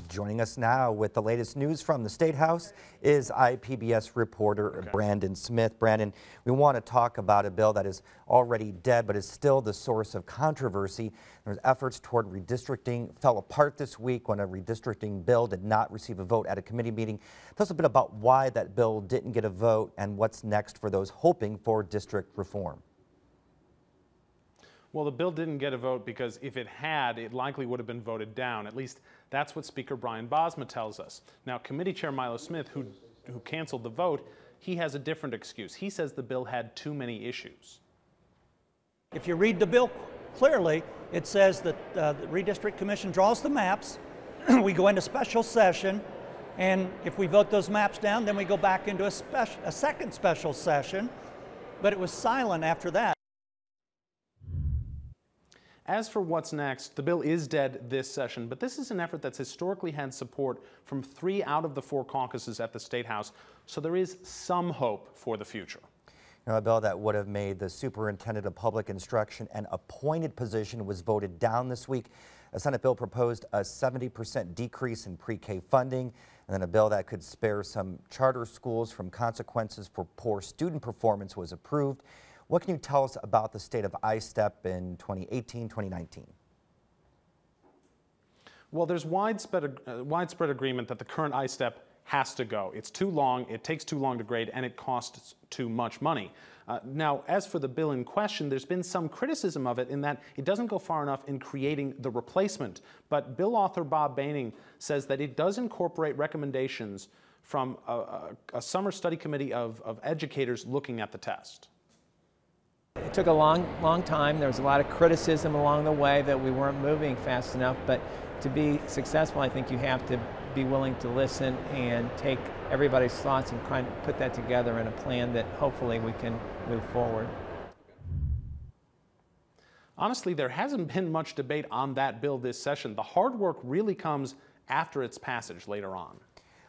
Joining us now with the latest news from the Statehouse is IPBS reporter Brandon Smith. Brandon, we want to talk about a bill that is already dead but is still the source of controversy. There's efforts toward redistricting fell apart this week when a redistricting bill did not receive a vote at a committee meeting. Tell us a bit about why that bill didn't get a vote and what's next for those hoping for district reform. Well, the bill didn't get a vote because if it had, it likely would have been voted down. At least that's what Speaker Brian Bosma tells us. Now, Committee Chair Milo Smith, who canceled the vote, he has a different excuse. He says the bill had too many issues. If you read the bill clearly, it says that the Redistrict Commission draws the maps, we go into special session, and if we vote those maps down, then we go back into a second special session, but it was silent after that. As for what's next, the bill is dead this session, but this is an effort that's historically had support from 3 out of the 4 caucuses at the Statehouse, so there is some hope for the future. A bill that would have made the superintendent of public instruction an appointed position was voted down this week. A Senate bill proposed a 70% decrease in pre-K funding, and then a bill that could spare some charter schools from consequences for poor student performance was approved. What can you tell us about the state of ISTEP in 2018-2019? Well, there's widespread agreement that the current ISTEP has to go. It's too long, it takes too long to grade, and it costs too much money. Now, as for the bill in question, there's been some criticism of it in that it doesn't go far enough in creating the replacement. But bill author Bob Baining says that it does incorporate recommendations from a summer study committee of educators looking at the test. It took a long time. There was a lot of criticism along the way that we weren't moving fast enough, but to be successful, I think you have to be willing to listen and take everybody's thoughts and try to put that together in a plan that hopefully we can move forward. Honestly, there hasn't been much debate on that bill this session. The hard work really comes after its passage later on.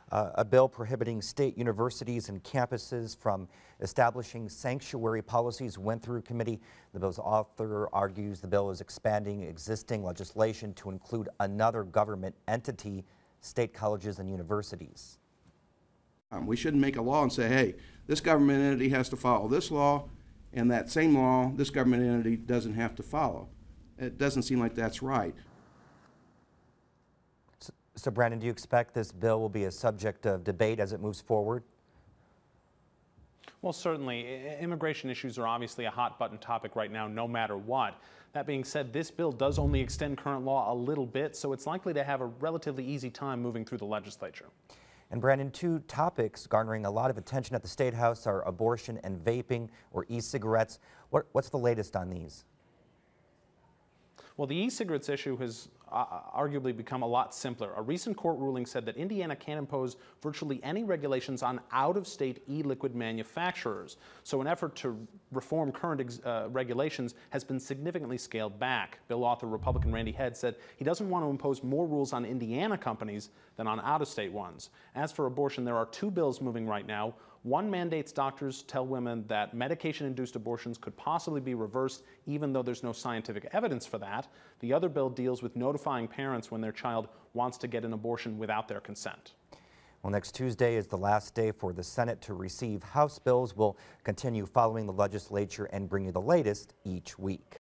A bill prohibiting state universities and campuses from establishing sanctuary policies went through committee. The bill's author argues the bill is expanding existing legislation to include another government entity, state colleges and universities. We shouldn't make a law and say, hey, this government entity has to follow this law, and that same law, this government entity doesn't have to follow. It doesn't seem like that's right. So, Brandon, do you expect this bill will be a subject of debate as it moves forward? Well, certainly. Immigration issues are obviously a hot-button topic right now, no matter what. That being said, this bill does only extend current law a little bit, so it's likely to have a relatively easy time moving through the legislature. And, Brandon, 2 topics garnering a lot of attention at the Statehouse are abortion and vaping, or e-cigarettes. What's the latest on these? Well, the e-cigarettes issue has arguably become a lot simpler. A recent court ruling said that Indiana can't impose virtually any regulations on out-of-state e-liquid manufacturers. So an effort to reform current regulations has been significantly scaled back. Bill author Republican Randy Head said he doesn't want to impose more rules on Indiana companies than on out-of-state ones. As for abortion, there are 2 bills moving right now. One mandates doctors tell women that medication-induced abortions could possibly be reversed even though there's no scientific evidence for that. The other bill deals with notifying parents when their child wants to get an abortion without their consent. Well, next Tuesday is the last day for the Senate to receive House bills. We'll continue following the legislature and bring you the latest each week.